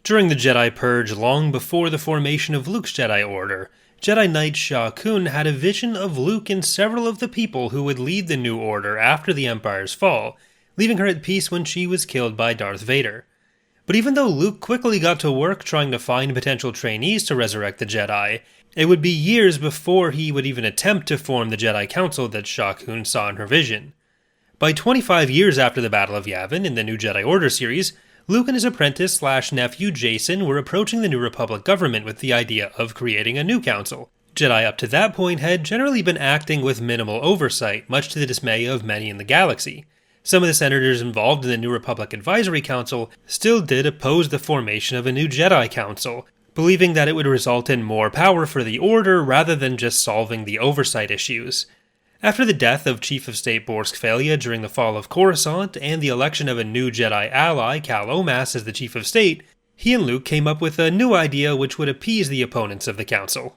During the Jedi Purge long before the formation of Luke's Jedi Order, Jedi Knight Sha Kun had a vision of Luke and several of the people who would lead the New Order after the Empire's fall, leaving her at peace when she was killed by Darth Vader. But even though Luke quickly got to work trying to find potential trainees to resurrect the Jedi, it would be years before he would even attempt to form the Jedi Council that Sha Kun saw in her vision. By 25 years after the Battle of Yavin in the New Jedi Order series, Luke and his apprentice/nephew Jason were approaching the New Republic government with the idea of creating a new council. Jedi up to that point had generally been acting with minimal oversight, much to the dismay of many in the galaxy. Some of the senators involved in the New Republic Advisory Council still did oppose the formation of a new Jedi Council, believing that it would result in more power for the Order rather than just solving the oversight issues. After the death of Chief of State Borsk Falia during the fall of Coruscant and the election of a new Jedi ally, Cal Omas, as the Chief of State, he and Luke came up with a new idea which would appease the opponents of the Council.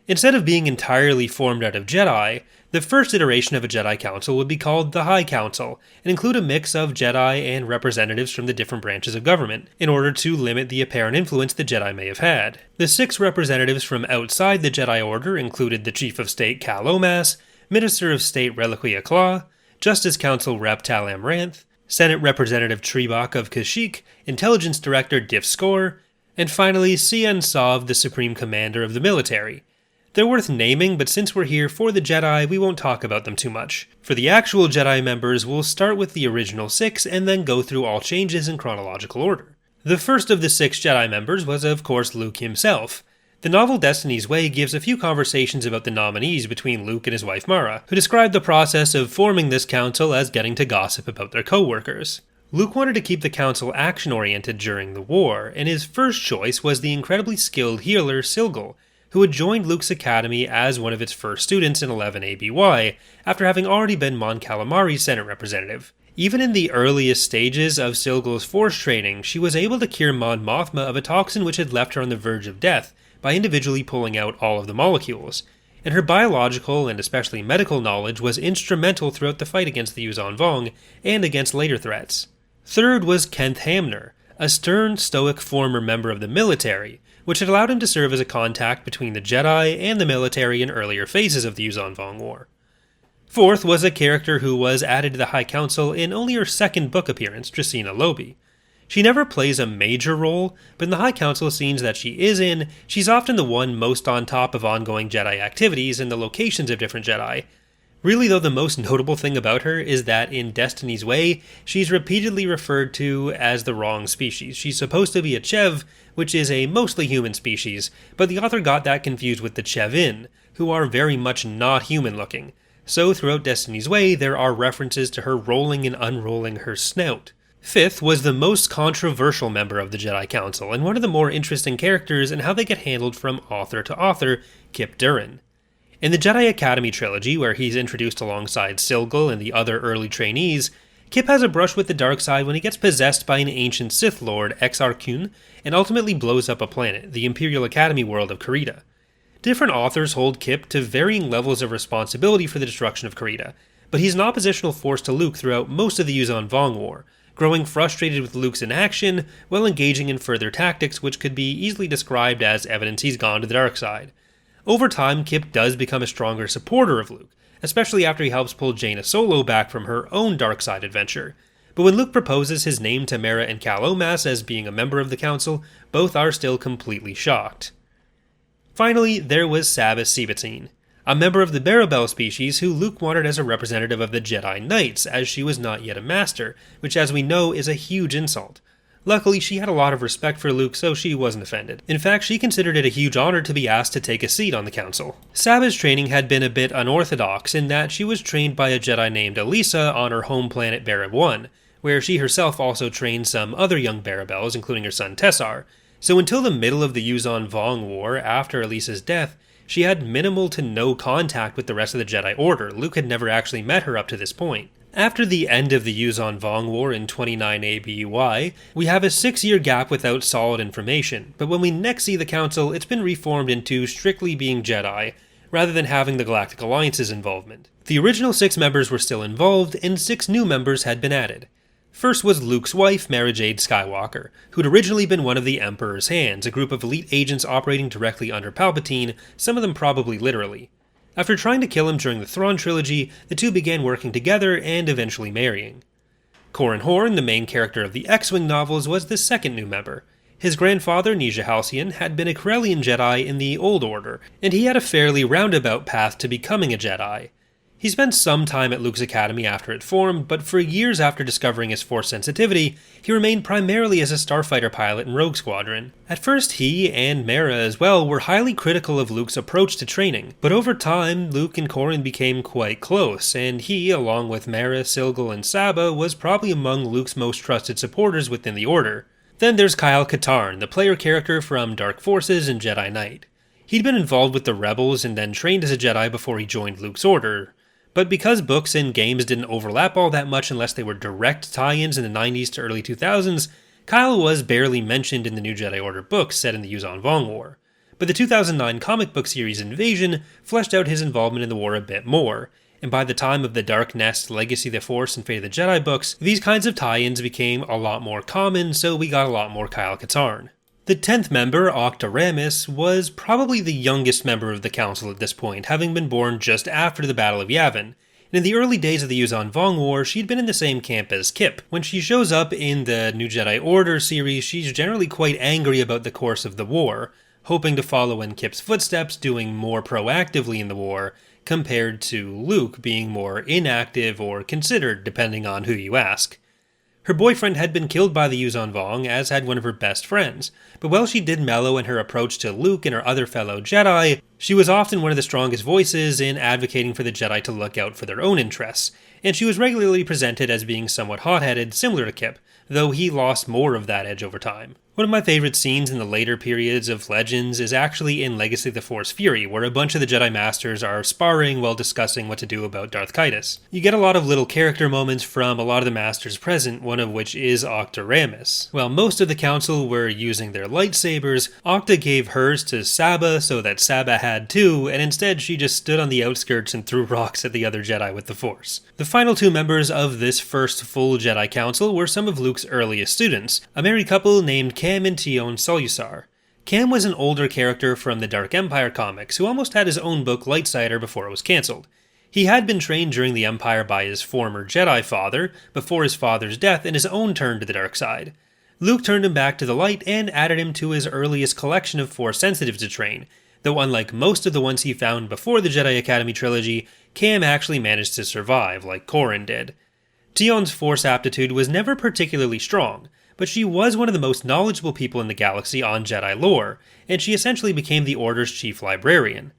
Instead of being entirely formed out of Jedi, the first iteration of a Jedi Council would be called the High Council, and include a mix of Jedi and representatives from the different branches of government, in order to limit the apparent influence the Jedi may have had. The 6 representatives from outside the Jedi Order included the Chief of State Cal Omas, Minister of State Reliquia Claw, Justice Council Rep Tal Amranth, Senate Representative Trebok of Kashyyyk, Intelligence Director Diff Score, and finally Sian Sov, the Supreme Commander of the military. They're worth naming, but since we're here for the Jedi, we won't talk about them too much. For the actual Jedi members, we'll start with the original 6 and then go through all changes in chronological order. The first of the 6 Jedi members was, of course, Luke himself. The novel Destiny's Way gives a few conversations about the nominees between Luke and his wife Mara, who described the process of forming this council as getting to gossip about their co-workers. Luke wanted to keep the council action-oriented during the war, and his first choice was the incredibly skilled healer Silgal, who had joined Luke's academy as one of its first students in 11 ABY, after having already been Mon Calamari's Senate representative. Even in the earliest stages of Silgal's force training, she was able to cure Mon Mothma of a toxin which had left her on the verge of death, by individually pulling out all of the molecules, and her biological and especially medical knowledge was instrumental throughout the fight against the Yuuzhan Vong and against later threats. Third was Kenth Hamner, a stern, stoic former member of the military, which had allowed him to serve as a contact between the Jedi and the military in earlier phases of the Yuuzhan Vong War. Fourth was a character who was added to the High Council in only her second book appearance, Dracena Lobi. She never plays a major role, but in the High Council scenes that she is in, she's often the one most on top of ongoing Jedi activities and the locations of different Jedi. Really though, the most notable thing about her is that in Destiny's Way, she's repeatedly referred to as the wrong species. She's supposed to be a Chev, which is a mostly human species, but the author got that confused with the Chevin, who are very much not human looking. So throughout Destiny's Way, there are references to her rolling and unrolling her snout. Fifth was the most controversial member of the Jedi Council, and one of the more interesting characters in how they get handled from author to author, Kyp Durron. In the Jedi Academy trilogy, where he's introduced alongside Silgal and the other early trainees, Kyp has a brush with the dark side when he gets possessed by an ancient Sith Lord, Exar Kun, and ultimately blows up a planet, the Imperial Academy world of Karita. Different authors hold Kyp to varying levels of responsibility for the destruction of Karita, but he's an oppositional force to Luke throughout most of the Yuuzhan Vong War, growing frustrated with Luke's inaction while engaging in further tactics which could be easily described as evidence he's gone to the dark side. Over time, Kyp does become a stronger supporter of Luke, especially after he helps pull Jaina Solo back from her own dark side adventure. But when Luke proposes his name to Mara and Cal Omas as being a member of the Council, both are still completely shocked. Finally, there was Sabas Sebatine, a member of the Barabel species who Luke wanted as a representative of the Jedi Knights, as she was not yet a master, which as we know is a huge insult. Luckily, she had a lot of respect for Luke, so she wasn't offended. In fact, she considered it a huge honor to be asked to take a seat on the council. Saba's training had been a bit unorthodox in that she was trained by a Jedi named Elisa on her home planet Barab 1, where she herself also trained some other young Barabels, including her son Tessar. So until the middle of the Yuuzhan Vong War, after Elisa's death, she had minimal to no contact with the rest of the Jedi Order. Luke had never actually met her up to this point. After the end of the Yuuzhan Vong War in 29 ABY, we have a 6-year gap without solid information, but when we next see the Council, it's been reformed into strictly being Jedi, rather than having the Galactic Alliance's involvement. The original 6 members were still involved, and 6 new members had been added. First was Luke's wife, Mara Jade Skywalker, who'd originally been one of the Emperor's Hands, a group of elite agents operating directly under Palpatine, some of them probably literally. After trying to kill him during the Thrawn trilogy, the two began working together and eventually marrying. Corran Horn, the main character of the X-Wing novels, was the second new member. His grandfather, Nisha Halcyon, had been a Corellian Jedi in the Old Order, and he had a fairly roundabout path to becoming a Jedi. He spent some time at Luke's academy after it formed, but for years after discovering his Force sensitivity, he remained primarily as a starfighter pilot in Rogue Squadron. At first he, and Mara as well, were highly critical of Luke's approach to training, but over time, Luke and Corran became quite close, and he, along with Mara, Silgal, and Saba, was probably among Luke's most trusted supporters within the Order. Then there's Kyle Katarn, the player character from Dark Forces and Jedi Knight. He'd been involved with the Rebels and then trained as a Jedi before he joined Luke's Order. But because books and games didn't overlap all that much unless they were direct tie-ins in the 90s to early 2000s, Kyle was barely mentioned in the New Jedi Order books set in the Yuuzhan Vong War. But the 2009 comic book series Invasion fleshed out his involvement in the war a bit more, and by the time of the Dark Nest, Legacy of the Force, and Fate of the Jedi books, these kinds of tie-ins became a lot more common, so we got a lot more Kyle Katarn. The 10th member, Octa Ramis, was probably the youngest member of the Council at this point, having been born just after the Battle of Yavin. And in the early days of the Yuuzhan Vong War, she'd been in the same camp as Kip. When she shows up in the New Jedi Order series, she's generally quite angry about the course of the war, hoping to follow in Kip's footsteps, doing more proactively in the war, compared to Luke being more inactive or considered, depending on who you ask. Her boyfriend had been killed by the Yuuzhan Vong, as had one of her best friends, but while she did mellow in her approach to Luke and her other fellow Jedi, she was often one of the strongest voices in advocating for the Jedi to look out for their own interests, and she was regularly presented as being somewhat hot-headed, similar to Kip, though he lost more of that edge over time. One of my favorite scenes in the later periods of Legends is actually in Legacy of the Force Fury, where a bunch of the Jedi Masters are sparring while discussing what to do about Darth Caedus. You get a lot of little character moments from a lot of the Masters present, one of which is Octa Ramis. While most of the Council were using their lightsabers, Octa gave hers to Saba so that Saba had too, and instead she just stood on the outskirts and threw rocks at the other Jedi with the Force. The final two members of this first full Jedi Council were some of Luke's earliest students, a married couple named Cam and Tion Solusar. Cam was an older character from the Dark Empire comics who almost had his own book Lightsider before it was cancelled. He had been trained during the Empire by his former Jedi father, before his father's death and his own turn to the dark side. Luke turned him back to the light and added him to his earliest collection of Force sensitives to train, though unlike most of the ones he found before the Jedi Academy trilogy, Cam actually managed to survive, like Corran did. Tion's Force aptitude was never particularly strong, but she was one of the most knowledgeable people in the galaxy on Jedi lore, and she essentially became the Order's chief librarian.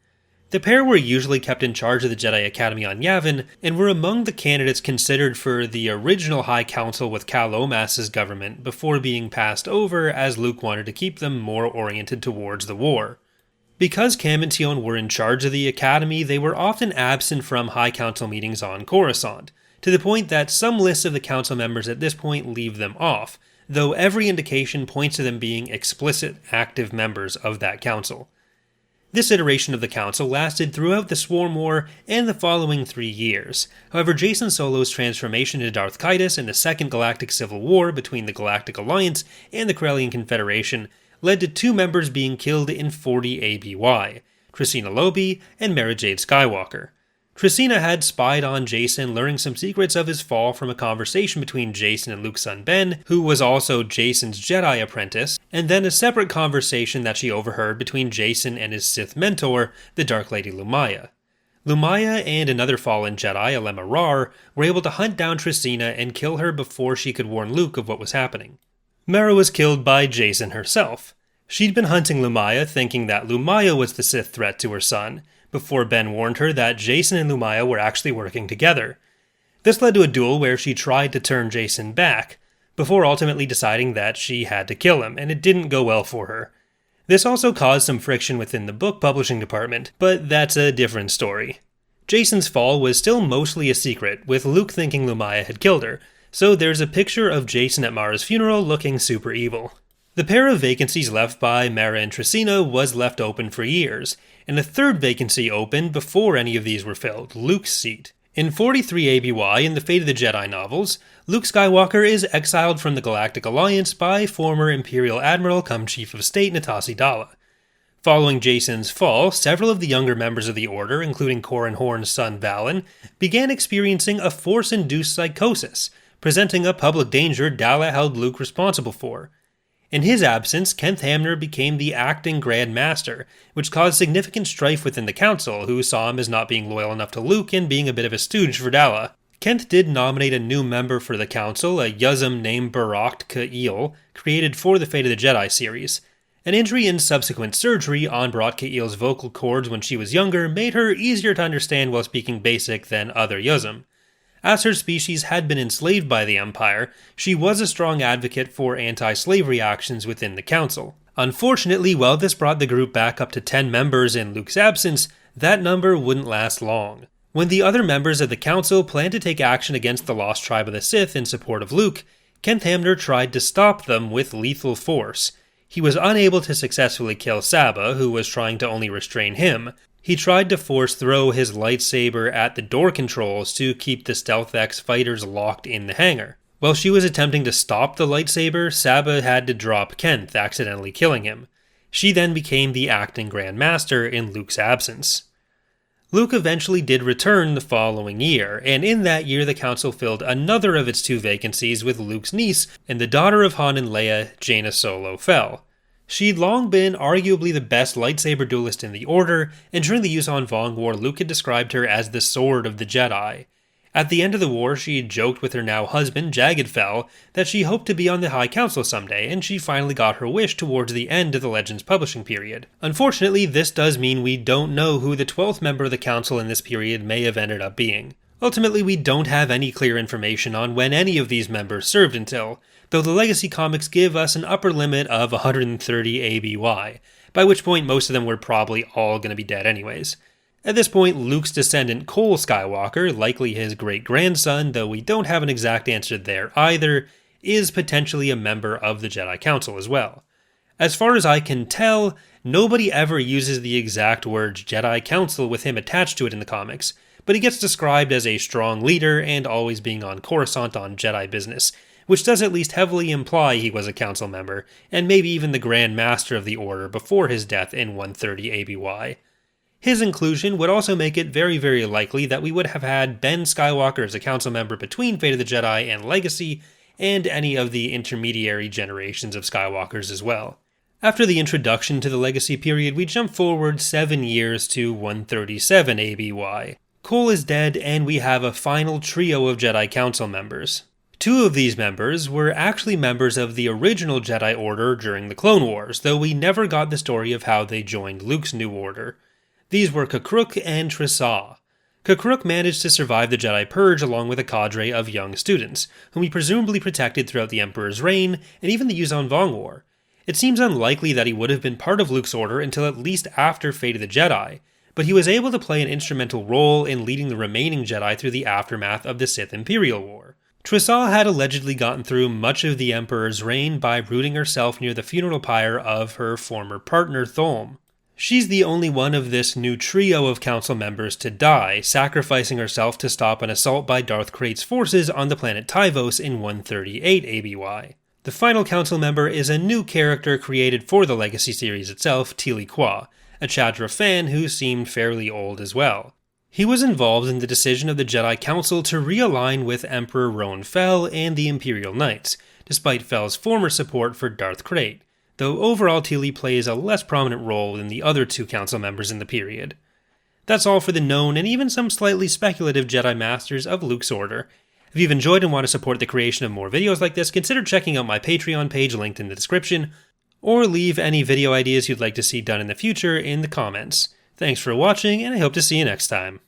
The pair were usually kept in charge of the Jedi Academy on Yavin, and were among the candidates considered for the original High Council with Cal Omas's government before being passed over, as Luke wanted to keep them more oriented towards the war. Because Cam and Tion were in charge of the Academy, they were often absent from High Council meetings on Coruscant, to the point that some lists of the Council members at this point leave them off, though every indication points to them being explicit, active members of that council. This iteration of the council lasted throughout the Swarm War and the following 3 years. However, Jacen Solo's transformation into Darth Caedus in the Second Galactic Civil War between the Galactic Alliance and the Corellian Confederation led to 2 members being killed in 40 ABY, Trisina Lobi and Mara Jade Skywalker. Trisina had spied on Jacen, learning some secrets of his fall from a conversation between Jacen and Luke's son Ben, who was also Jacen's Jedi apprentice, and then a separate conversation that she overheard between Jacen and his Sith mentor, the Dark Lady Lumaya. Lumaya and another fallen Jedi, Alema Rar, were able to hunt down Trisina and kill her before she could warn Luke of what was happening. Mara was killed by Jacen herself. She'd been hunting Lumaya, thinking that Lumaya was the Sith threat to her son, before Ben warned her that Jacen and Lumaya were actually working together. This led to a duel where she tried to turn Jacen back, before ultimately deciding that she had to kill him, and it didn't go well for her. This also caused some friction within the book publishing department, but that's a different story. Jacen's fall was still mostly a secret, with Luke thinking Lumaya had killed her, so there's a picture of Jacen at Mara's funeral looking super evil. The pair of vacancies left by Mara and Trisina was left open for years, and a third vacancy opened before any of these were filled, Luke's seat. In 43 ABY, in the Fate of the Jedi novels, Luke Skywalker is exiled from the Galactic Alliance by former Imperial Admiral cum Chief of State Natasi Dalla. Following Jacen's fall, several of the younger members of the Order, including Corran Horn's son Valen, began experiencing a Force-induced psychosis, presenting a public danger Dalla held Luke responsible for. In his absence, Kenth Hamner became the acting Grand Master, which caused significant strife within the Council, who saw him as not being loyal enough to Luke and being a bit of a stooge for Dalla. Kenth did nominate a new member for the Council, a Yuuzhan named Barakt Ka'il, created for the Fate of the Jedi series. An injury and subsequent surgery on Barakt Ka'il's vocal cords when she was younger made her easier to understand while speaking Basic than other Yuuzhan. As her species had been enslaved by the Empire, she was a strong advocate for anti-slavery actions within the Council. Unfortunately, while this brought the group back up to 10 members in Luke's absence, that number wouldn't last long. When the other members of the Council planned to take action against the Lost Tribe of the Sith in support of Luke, Kenth Hamner tried to stop them with lethal force. He was unable to successfully kill Saba, who was trying to only restrain him. He tried to force throw his lightsaber at the door controls to keep the Stealth X fighters locked in the hangar. While she was attempting to stop the lightsaber, Saba had to drop Kenth, accidentally killing him. She then became the acting Grand Master in Luke's absence. Luke eventually did return the following year, and in that year the Council filled another of its 2 vacancies with Luke's niece and the daughter of Han and Leia, Jaina Solo Fell. She'd long been arguably the best lightsaber duelist in the Order, and during the Yuuzhan Vong War, Luke had described her as the Sword of the Jedi. At the end of the war, she had joked with her now husband, Jagged Fell, that she hoped to be on the High Council someday, and she finally got her wish towards the end of the Legends publishing period. Unfortunately, this does mean we don't know who the 12th member of the Council in this period may have ended up being. Ultimately, we don't have any clear information on when any of these members served until, though the Legacy comics give us an upper limit of 130 ABY, by which point most of them were probably all going to be dead anyways. At this point, Luke's descendant Cole Skywalker, likely his great-grandson, though we don't have an exact answer there either, is potentially a member of the Jedi Council as well. As far as I can tell, nobody ever uses the exact words Jedi Council with him attached to it in the comics, but he gets described as a strong leader and always being on Coruscant on Jedi business, which does at least heavily imply he was a council member, and maybe even the Grand Master of the Order before his death in 130 ABY. His inclusion would also make it very, very likely that we would have had Ben Skywalker as a council member between Fate of the Jedi and Legacy, and any of the intermediary generations of Skywalkers as well. After the introduction to the Legacy period, we jump forward 7 years to 137 ABY. Cole is dead, and we have a final trio of Jedi Council members. 2 of these members were actually members of the original Jedi Order during the Clone Wars, though we never got the story of how they joined Luke's new order. These were Kakruk and Trissa. Kakruk managed to survive the Jedi Purge along with a cadre of young students, whom he presumably protected throughout the Emperor's reign and even the Yuuzhan Vong War. It seems unlikely that he would have been part of Luke's order until at least after Fate of the Jedi, but he was able to play an instrumental role in leading the remaining Jedi through the aftermath of the Sith Imperial War. Trissa had allegedly gotten through much of the Emperor's reign by rooting herself near the funeral pyre of her former partner Thulm. She's the only one of this new trio of council members to die, sacrificing herself to stop an assault by Darth Krayt's forces on the planet Tyvos in 138 ABY. The final council member is a new character created for the Legacy series itself, Tili Kwa, a Chadra fan who seemed fairly old as well. He was involved in the decision of the Jedi Council to realign with Emperor Roan Fel and the Imperial Knights, despite Fel's former support for Darth Krayt, though overall Tili plays a less prominent role than the other 2 council members in the period. That's all for the known and even some slightly speculative Jedi Masters of Luke's Order. If you've enjoyed and want to support the creation of more videos like this, consider checking out my Patreon page linked in the description, or leave any video ideas you'd like to see done in the future in the comments. Thanks for watching, and I hope to see you next time.